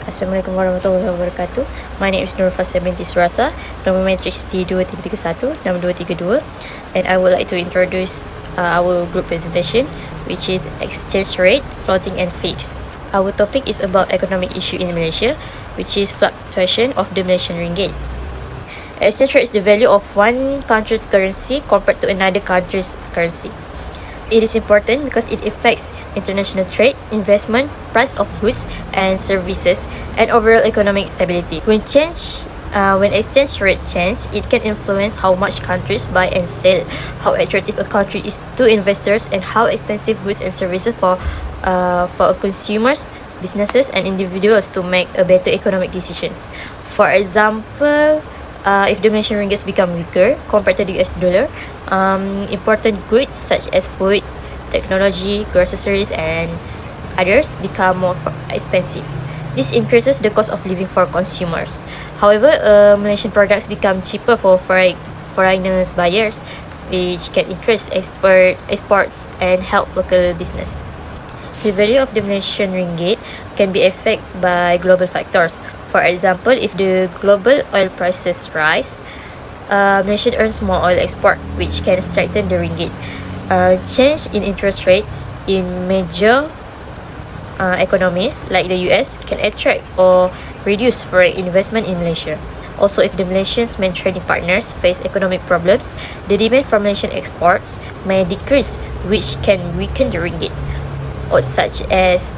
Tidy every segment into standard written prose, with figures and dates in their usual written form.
Assalamualaikum warahmatullahi wabarakatuh. My name is NURUL binti SURASA, number matrix D2331, number 232, and I would like to introduce our group presentation, which is exchange rate, floating and fixed. Our topic is about economic issue in Malaysia, which is fluctuation of the Malaysian ringgit. Exchange rate is the value of one country's currency compared to another country's currency. It is important because it affects international trade, investment, price of goods and services, and overall economic stability. When exchange rate change, it can influence how much countries buy and sell, how attractive a country is to investors, and how expensive goods and services for consumers, businesses, and individuals to make a better economic decisions. For example, if the Malaysian ringgit become weaker compared to the US dollar, important goods such as food, technology, groceries, and others become more expensive. This increases the cost of living for consumers. However, Malaysian products become cheaper for foreigners buyers, which can increase exports and help local business. The value of the Malaysian ringgit can be affected by global factors. For example, if the global oil prices rise, Malaysia earns more oil export, which can strengthen the ringgit. Change in interest rates in major economies like the US can attract or reduce foreign investment in Malaysia. Also, if the Malaysians' main trading partners face economic problems, the demand for Malaysian exports may decrease, which can weaken the ringgit, or such as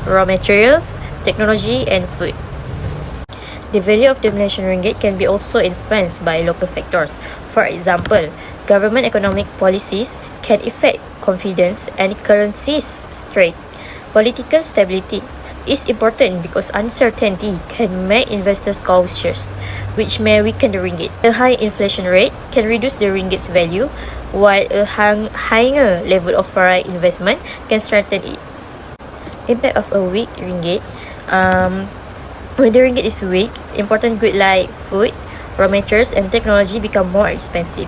raw materials, technology, and food. The value of the Malaysian ringgit can be also influenced by local factors. For example, government economic policies can affect confidence and currency's strength. Political stability is important because uncertainty can make investors cautious, which may weaken the ringgit. A high inflation rate can reduce the ringgit's value, while a higher level of foreign investment can strengthen it. Impact of a weak ringgit. When the ringgit is weak, important goods like food, raw materials, and technology become more expensive.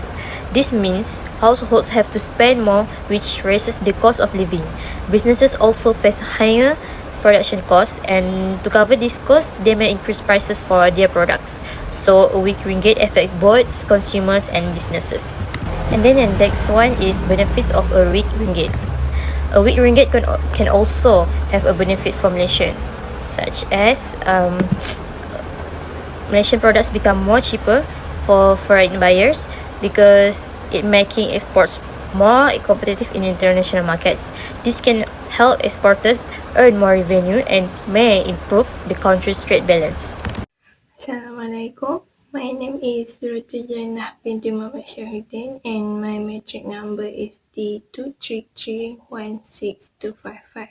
This means households have to spend more, which raises the cost of living. Businesses also face higher production costs, and to cover this cost, they may increase prices for their products. So a weak ringgit affects both consumers and businesses. And then the next one is benefits of a weak ringgit. A weak ringgit can also have a benefit for Malaysia, such as Malaysian products become more cheaper for foreign buyers because it making exports more competitive in international markets. This can help exporters earn more revenue and may improve the country's trade balance. Assalamualaikum. My name is DURRATUL JANNAH binti SHARUDDIN and my matric number is D23316255.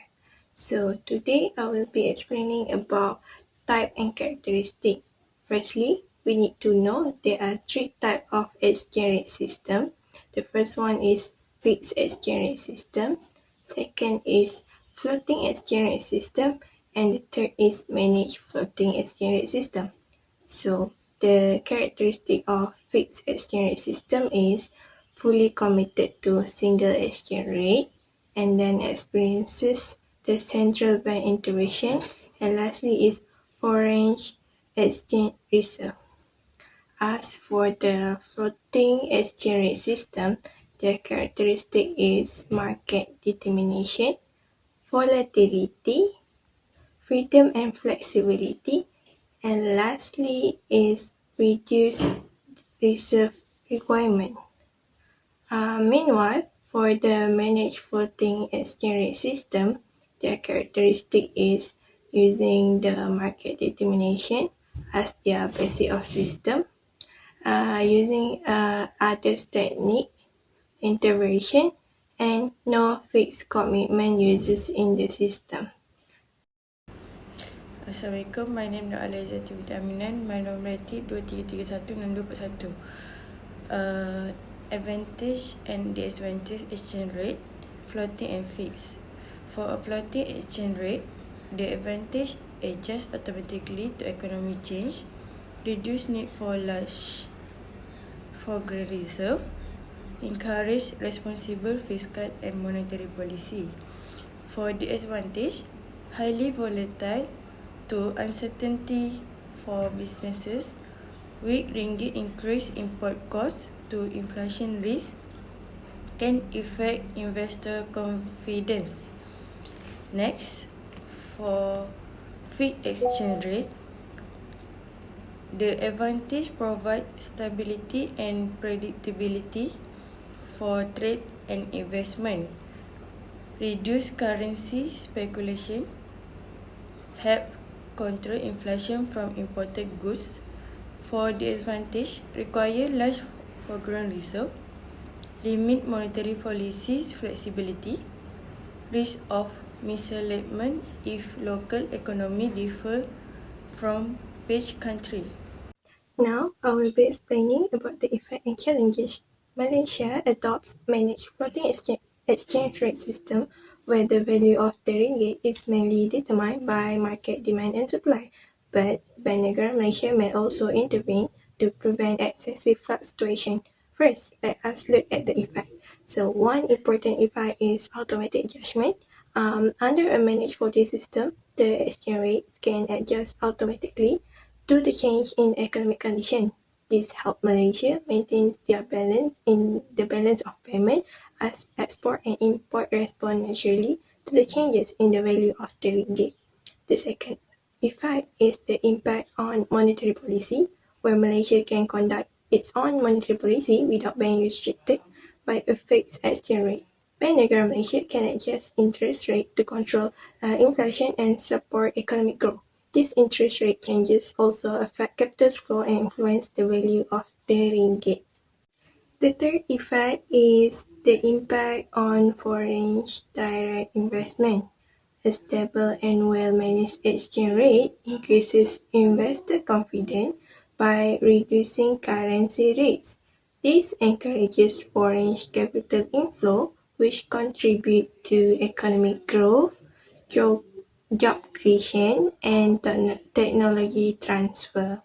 So today I will be explaining about type and characteristic. Firstly, we need to know there are three types of exchange rate system. The first one is fixed exchange rate system. Second is floating exchange rate system. And the third is managed floating exchange rate system. So the characteristic of fixed exchange rate system is fully committed to single exchange rate, and then experiences the central bank intervention, and lastly is foreign exchange reserve. As for the floating exchange rate system, the characteristic is market determination, volatility, freedom and flexibility, and lastly is reduced reserve requirement. Meanwhile, for the managed floating exchange rate system, their characteristic is using the market determination as their basis of system, using others technique, intervention, and no fixed commitment uses in the system. Assalamualaikum, my name is IZZATI with AMINAN, my number is 2331 6241. Advantage and disadvantage exchange rate, floating and fixed. For a floating exchange rate, the advantage adjusts automatically to economic change, reduce need for great reserve, encourage responsible fiscal and monetary policy. For disadvantage, highly volatile. 2. Uncertainty for businesses. Weak ringgit increase import costs to inflation risk can affect investor confidence. Next, for fixed exchange rate, the advantage provide stability and predictability for trade and investment, reduce currency speculation, help control inflation from imported goods. For disadvantage, require large foreign reserve, limit monetary policy's flexibility, risk of misalignment if local economy differ from each country. Now, I will be explaining about the effect and challenges. Malaysia adopts managed floating exchange rate system where the value of the ringgit is mainly determined by market demand and supply. But Bank Negara Malaysia may also intervene to prevent excessive fluctuation. First, let us look at the effect. So one important effect is automatic adjustment. Under a managed floating system, the exchange rates can adjust automatically to the change in economic condition. This helped Malaysia maintain their balance in the balance of payment as export and import respond naturally to the changes in the value of the ringgit. The second effect is the impact on monetary policy, where Malaysia can conduct its own monetary policy without being restricted by a fixed exchange rate. Bank Negara Malaysia can adjust interest rate to control inflation and support economic growth. These interest rate changes also affect capital flow and influence the value of the ringgit. The third effect is the impact on foreign direct investment. A stable and well-managed exchange rate increases investor confidence by reducing currency risks. This encourages foreign capital inflow, which contribute to economic growth, job creation, and technology transfer.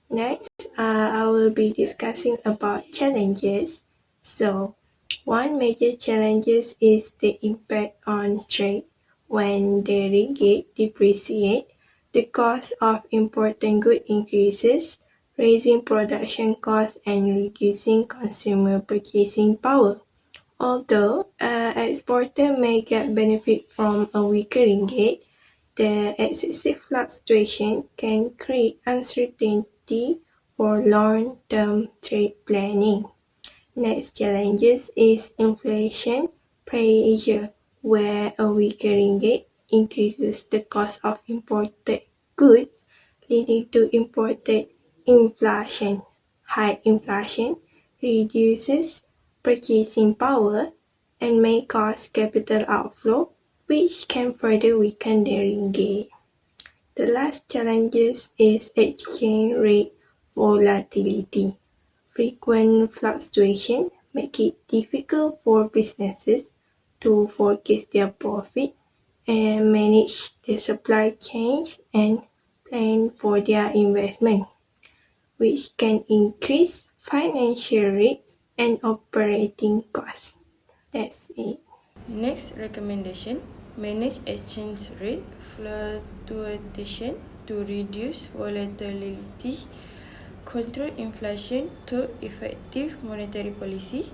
Next, I will be discussing about challenges. So, one major challenge is the impact on trade. When the ringgit depreciates, the cost of importing goods increases, raising production costs and reducing consumer purchasing power. Although exporters may get benefit from a weaker ringgit, the excessive fluctuation can create uncertainty for long-term trade planning. Next challenges is inflation pressure, where a weaker ringgit increases the cost of imported goods, leading to imported inflation. High inflation reduces purchasing power and may cause capital outflow, which can further weaken the ringgit. The last challenges is exchange rate volatility. Frequent fluctuation make it difficult for businesses to forecast their profit and manage the supply chains and plan for their investment, which can increase financial risks and operating costs. That's it. Next recommendation, manage exchange rate fluctuation to reduce volatility, control inflation through effective monetary policy,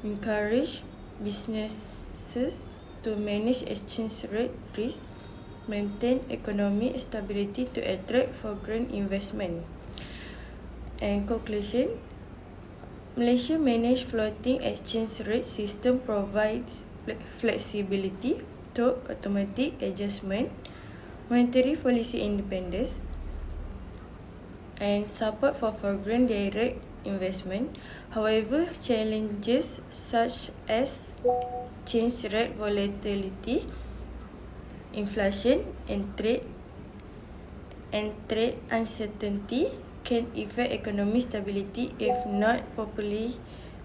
encourage businesses to manage exchange rate risk, maintain economic stability to attract foreign investment. And conclusion, Malaysia managed floating exchange rate system provides flexibility to automatic adjustment, monetary policy independence, and support for foreign direct investment. However, challenges such as exchange rate volatility, inflation, and trade uncertainty can affect economic stability if not properly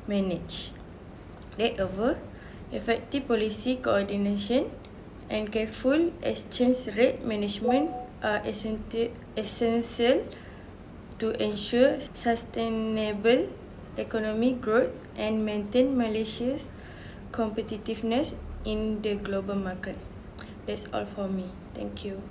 managed. Moreover, effective policy coordination and careful exchange rate management are essential to ensure sustainable economic growth and maintain Malaysia's competitiveness in the global market. That's all for me. Thank you.